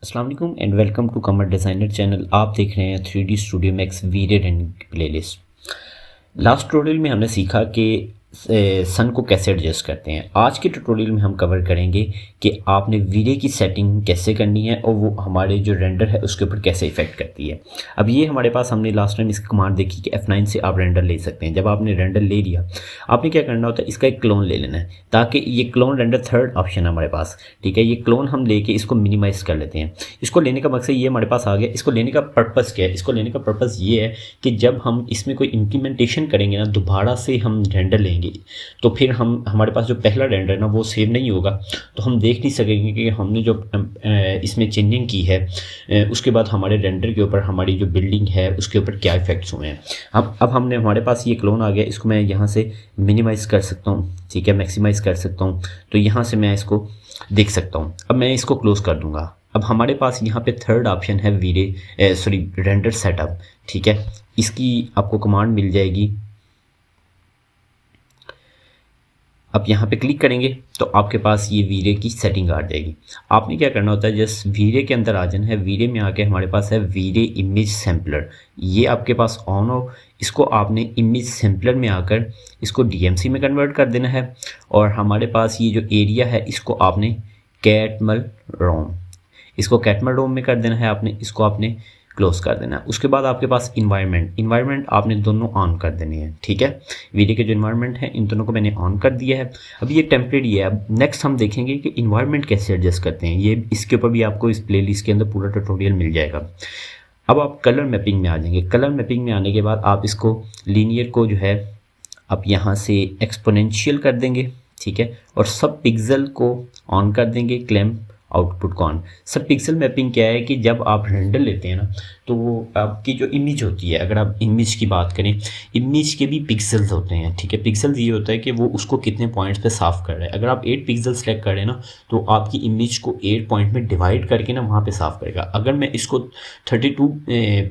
अस्सलाम वालेकुम and welcome to Qamar designer channel. आप देख रहे हैं 3D studio max video rendering playlist. Last tutorial में हमने सीखा कि सन को कैसे एडजस्ट करते हैं। आज के ट्यूटोरियल में हम कवर करेंगे कि आपने वीडियो की सेटिंग कैसे करनी है और वो हमारे जो रेंडर है उसके ऊपर कैसे इफेक्ट करती है। अब ये हमारे पास हमने लास्ट टाइम इसकी कमांड देखी कि F9 से आप रेंडर ले सकते हैं। जब आपने रेंडर ले लिया, आपने क्या करना होता है, इसका एक क्लोन ले लेना है, ताकि ये क्लोन रेंडर थर्ड ऑप्शन है हमारे पास। ठीक है, ये क्लोन हम लेके इसको मिनिमाइज़ कर लेते हैं। इसको लेने का मकसद ये हमारे पास आ गया। इसको लेने का पर्पज़ क्या है? इसको लेने का पर्पज़ ये है कि जब हम इसमें कोई इम्प्लीमेंटेशन करेंगे ना, दोबारा से हम रेंडर लेंगे तो फिर हमारे पास जो पहला रेंडर है ना वो सेव नहीं होगा। तो हम देख नहीं सकेंगे कि हमने जो इसमें चेंजिंग की है उसके बाद हमारे रेंडर के ऊपर हमारी जो बिल्डिंग है उसके ऊपर क्या इफेक्ट्स हुए हैं। अब हमने हमारे पास ये क्लोन आ गया। इसको मैं यहाँ से मिनिमाइज़ कर सकता हूँ, ठीक है, मैक्सिमाइज़ कर सकता हूँ। तो यहाँ से मैं इसको देख सकता हूँ। अब मैं इसको क्लोज़ कर दूँगा। अब हमारे पास यहाँ पे थर्ड ऑप्शन है रेंडर सेटअप। ठीक है, इसकी आपको कमांड मिल जाएगी। अब यहाँ पे क्लिक करेंगे तो आपके पास ये वीरे की सेटिंग आ जाएगी। आपने क्या करना होता है, जस्ट वीरे के अंदर आ जाना है। वीरे में आके हमारे पास है वीरे इमेज सैम्पलर, ये आपके पास ऑन हो। इसको आपने इमेज सैम्पलर में आकर इसको डीएमसी में कन्वर्ट कर देना है। और हमारे पास ये जो एरिया है इसको आपने कैटमल रोम, इसको कैटमल रोम में कर देना है। आपने इसको आपने क्लोज कर देना है। उसके बाद आपके पास इन्वायरमेंट आपने दोनों ऑन कर देने हैं। ठीक है, वीडियो के जो इन्वायरमेंट है इन दोनों को मैंने ऑन कर दिया है। अभी ये टेम्परेरी है। अब नेक्स्ट हम देखेंगे कि इन्वायरमेंट कैसे एडजस्ट करते हैं। ये इसके ऊपर भी आपको इस प्लेलिस्ट के अंदर पूरा ट्यूटोरियल मिल जाएगा। अब आप कलर मैपिंग में आ जाएंगे। कलर मैपिंग में आने के बाद आप इसको लीनियर को जो है आप यहाँ से एक्सपोनेंशियल कर देंगे। ठीक है, और सब पिक्सल को ऑन कर देंगे, क्लैम्प आउटपुट को ऑन। सब पिक्सल मैपिंग क्या है कि जब आप रेंडर लेते हैं ना तो वो आपकी जो इमेज होती है, अगर आप इमेज की बात करें, इमेज के भी पिक्सल्स होते हैं। ठीक है, पिक्सल्स ये होता है कि वो उसको कितने पॉइंट्स पे साफ़ कर रहा है। अगर आप 8 पिक्सल सेलेक्ट कर रहे हैं ना तो आपकी इमेज को 8 पॉइंट में डिवाइड करके ना वहाँ पे साफ़ करेगा। अगर मैं इसको 32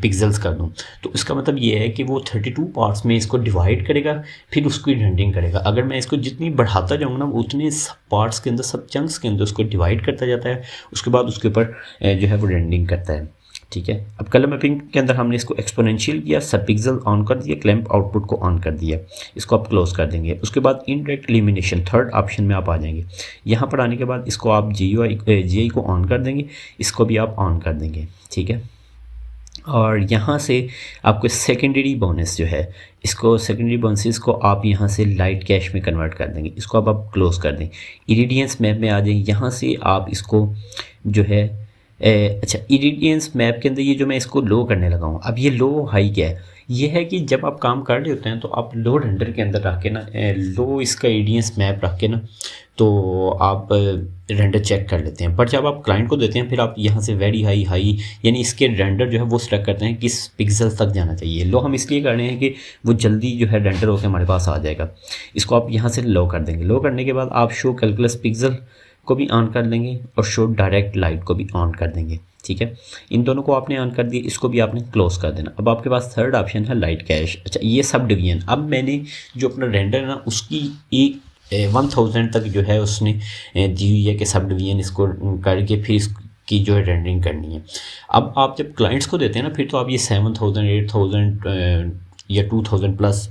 पिक्सल्स कर दूँ तो इसका मतलब ये है कि वो 32 पार्ट्स में इसको डिवाइड करेगा, फिर उसकी रेंडरिंग करेगा। अगर मैं इसको जितनी बढ़ाता जाऊँगा ना उतने सब पार्ट्स के अंदर, सब चंक्स के अंदर उसको डिवाइड करता जाता है। उसके बाद उसके ऊपर जो है वो रेंडरिंग करता है। ठीक है, अब कलर मैपिंग के अंदर हमने इसको एक्सपोनेंशियल किया, सब पिक्सल ऑन कर दिया, क्लैम्प आउटपुट को ऑन कर दिया। इसको आप क्लोज कर देंगे। उसके बाद इनडायरेक्ट इल्यूमिनेशन थर्ड ऑप्शन में आप आ जाएंगे। यहाँ पर आने के बाद इसको आप GUI को ऑन कर देंगे, इसको भी आप ऑन कर देंगे। ठीक है, और यहाँ से आपको सेकेंडरी बोनस जो है, इसको सेकेंडरी बोनसेस को आप यहाँ से लाइट कैश में कन्वर्ट कर देंगे। इसको अब आप क्लोज़ कर दें। इरिडियंस मैप में आ जाएं। यहाँ से आप इसको जो है अच्छा, इरिडियंस मैप के अंदर ये जो मैं इसको लो करने लगा हूँ, अब ये लो हाई क्या है? ये है कि जब आप काम कर रहे होते हैं तो आप लो रेंडर के अंदर रख के ना, लो इसका इरिडियंस मैप रख के ना तो आप रेंडर चेक कर लेते हैं। पर जब आप क्लाइंट को देते हैं फिर आप यहाँ से वेरी हाई यानी इसके रेंडर जो है वो सिलेक्ट करते हैं किस पिक्सल तक जाना चाहिए। लो हम इसलिए कर रहे हैं कि वो जल्दी जो है रेंडर होकर हमारे पास आ जाएगा। इसको आप यहाँ से लो कर देंगे। लो करने के बाद आप शो कैलकुलस पिक्सल को भी ऑन कर देंगे और शो डायरेक्ट लाइट को भी ऑन कर देंगे। ठीक है, इन दोनों को आपने ऑन कर दिया, इसको भी आपने क्लोज कर देना। अब आपके पास थर्ड ऑप्शन है लाइट कैश। अच्छा, ये सब डिवीजन, अब मैंने जो अपना रेंडर है ना उसकी एक 1000 तक जो है उसने दी हुई है कि सब डिवीजन इसको करके फिर इसकी जो है रेंडरिंग करनी है। अब आप जब क्लाइंट्स को देते हैं ना फिर तो आप ये 7000 8000 या 2000 प्लस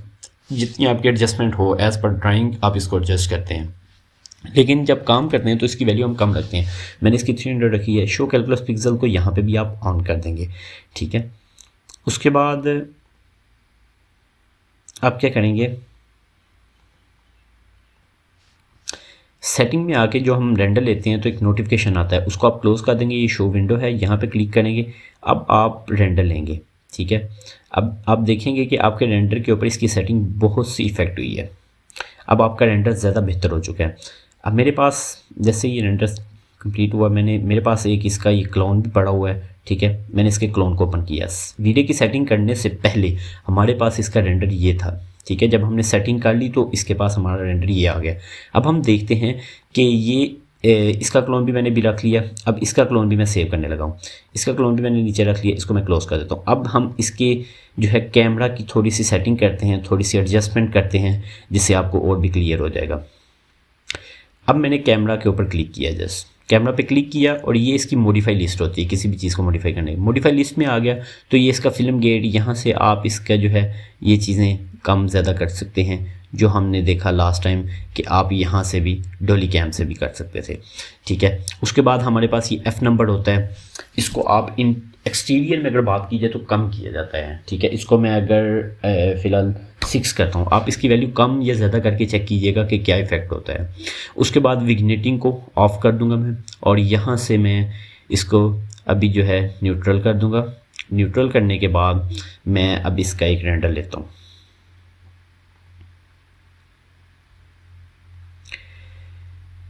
जितनी आपकी एडजस्टमेंट हो एज़ पर ड्राइंग आप इसको एडजस्ट करते हैं। लेकिन जब काम करते हैं तो इसकी वैल्यू हम कम रखते हैं। मैंने इसकी 300 रखी है। शो कैलकुलस पिक्सल को यहाँ पे भी आप ऑन कर देंगे। ठीक है, उसके बाद आप क्या करेंगे, सेटिंग में आके जो हम रेंडर लेते हैं तो एक नोटिफिकेशन आता है, उसको आप क्लोज कर देंगे। ये शो विंडो है, यहाँ पे क्लिक करेंगे। अब आप रेंडर लेंगे। ठीक है, अब आप देखेंगे कि आपके रेंडर के ऊपर इसकी सेटिंग बहुत सी इफेक्ट हुई है। अब आपका रेंडर ज़्यादा बेहतर हो चुका है। अब मेरे पास जैसे ये रेंडर कंप्लीट हुआ, मेरे पास एक इसका ये क्लोन भी पड़ा हुआ है। ठीक है, मैंने इसके क्लोन को ओपन किया। वीडियो की सेटिंग करने से पहले हमारे पास इसका रेंडर ये था। ठीक है, जब हमने सेटिंग कर ली तो इसके पास हमारा रेंडर ये आ गया। अब हम देखते हैं कि ये इसका क्लोन भी मैंने भी रख लिया। अब इसका क्लोन भी मैं सेव करने लगा हूँ। इसका क्लोन भी मैंने नीचे रख लिया, इसको मैं क्लोज कर देता हूँ। अब हम इसके जो है कैमरा की थोड़ी सी सेटिंग करते हैं, थोड़ी सी एडजस्टमेंट करते हैं जिससे आपको और भी क्लियर हो जाएगा। अब मैंने कैमरा के ऊपर क्लिक किया जस्ट। कैमरा पे क्लिक किया और ये इसकी मॉडिफाई लिस्ट होती है किसी भी चीज़ को मॉडिफाई करने की। मॉडिफाई लिस्ट में आ गया तो ये इसका फिल्म गेट, यहाँ से आप इसका जो है ये चीज़ें कम ज़्यादा कर सकते हैं, जो हमने देखा लास्ट टाइम कि आप यहाँ से भी डोली कैम से भी कर सकते थे। ठीक है, उसके बाद हमारे पास ये F नंबर होता है, इसको आप इन एक्सटीरियर में अगर बात की जाए तो कम किया जाता है। ठीक है, इसको मैं अगर फ़िलहाल 6 करता हूँ, आप इसकी वैल्यू कम या ज़्यादा करके चेक कीजिएगा कि क्या इफ़ेक्ट होता है। उसके बाद विग्नेटिंग को ऑफ़ कर दूंगा मैं, और यहाँ से मैं इसको अभी जो है न्यूट्रल कर दूंगा। न्यूट्रल करने के बाद मैं अब इसका एक रेंडर लेता हूँ।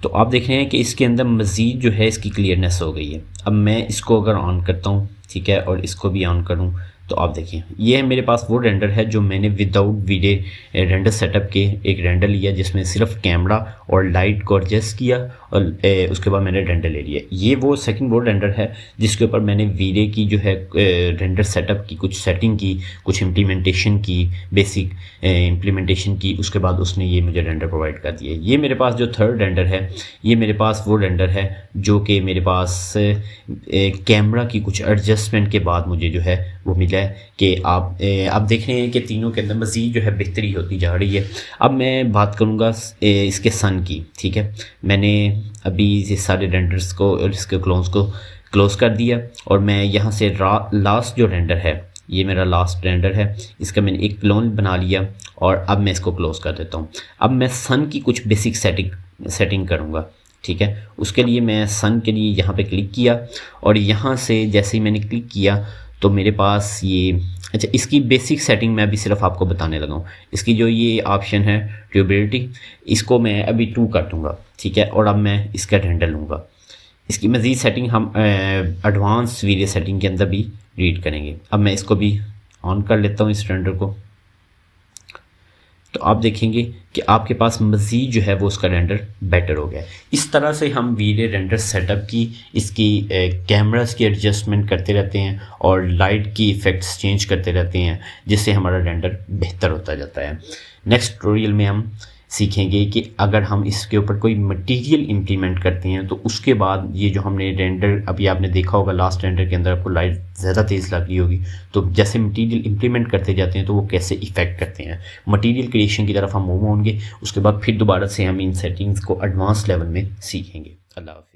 तो आप देख रहे हैं कि इसके अंदर मज़ीद जो है इसकी क्लियरनेस हो गई है। अब मैं इसको अगर ऑन करता हूँ, ठीक है, और इसको भी ऑन करूँ तो आप देखिए ये है मेरे पास वो रेंडर है जो मैंने विदाउट वीडियो रेंडर सेटअप के एक रेंडर लिया जिसमें सिर्फ कैमरा और लाइट को एडजस्ट किया और उसके बाद मैंने रेंडर ले लिया। ये वो सेकंड वो रेंडर है जिसके ऊपर मैंने वीडियो की जो है रेंडर सेटअप की कुछ सेटिंग की, कुछ इम्प्लीमेंटेशन की, बेसिक इम्प्लीमेंटेशन की, उसके बाद उसने ये मुझे रेंडर प्रोवाइड कर दिया। ये मेरे पास जो थर्ड रेंडर है, ये मेरे पास वो रेंडर है जो कि मेरे पास कैमरा की कुछ एडजस्टमेंट के बाद मुझे जो है वो मिला है कि आप देख रहे हैं कि तीनों के अंदर मज़ीद जो है बेहतरी होती जा रही है। अब मैं बात करूँगा इसके सन की। ठीक है, मैंने अभी ये सारे रेंडर्स को और इसके क्लोन्स को क्लोज़ कर दिया और मैं यहाँ से लास्ट जो रेंडर है, ये मेरा लास्ट रेंडर है, इसका मैंने एक क्लोन बना लिया और अब मैं इसको क्लोज़ कर देता हूँ। अब मैं सन की कुछ बेसिक सेटिंग करूँगा। ठीक है, उसके लिए मैं सन के लिए यहाँ पे क्लिक किया और यहाँ से जैसे ही मैंने क्लिक किया तो मेरे पास ये, अच्छा, इसकी बेसिक सेटिंग मैं अभी सिर्फ आपको बताने लगा हूँ। इसकी जो ये ऑप्शन है ट्यूबिलिटी, इसको मैं अभी 2 कर दूँगा। ठीक है, और अब मैं इसका रेंडर लूँगा। इसकी मज़ीद सेटिंग हम एडवांस वीडियो सेटिंग के अंदर भी रीड करेंगे। अब मैं इसको भी ऑन कर लेता हूँ इस रेंडर को, तो आप देखेंगे कि आपके पास मज़ीद जो है वो उसका रेंडर बेटर हो गया है। इस तरह से हम वीडियो रेंडर सेटअप की, इसकी कैमरास की एडजस्टमेंट करते रहते हैं और लाइट की इफ़ेक्ट्स चेंज करते रहते हैं, जिससे हमारा रेंडर बेहतर होता जाता है। नेक्स्ट ट्यूटोरियल में हम सीखेंगे कि अगर हम इसके ऊपर कोई मटेरियल इंप्लीमेंट करते हैं तो उसके बाद ये जो हमने रेंडर, अभी आपने देखा होगा लास्ट रेंडर के अंदर आपको लाइट ज़्यादा तेज़ लग रही होगी, तो जैसे मटेरियल इंप्लीमेंट करते जाते हैं तो वो कैसे इफ़ेक्ट करते हैं। मटेरियल क्रिएशन की तरफ हम मूव होंगे, उसके बाद फिर दोबारा से हम इन सेटिंग्स को एडवांस लेवल में सीखेंगे। अल्लाह हाफ़िज़।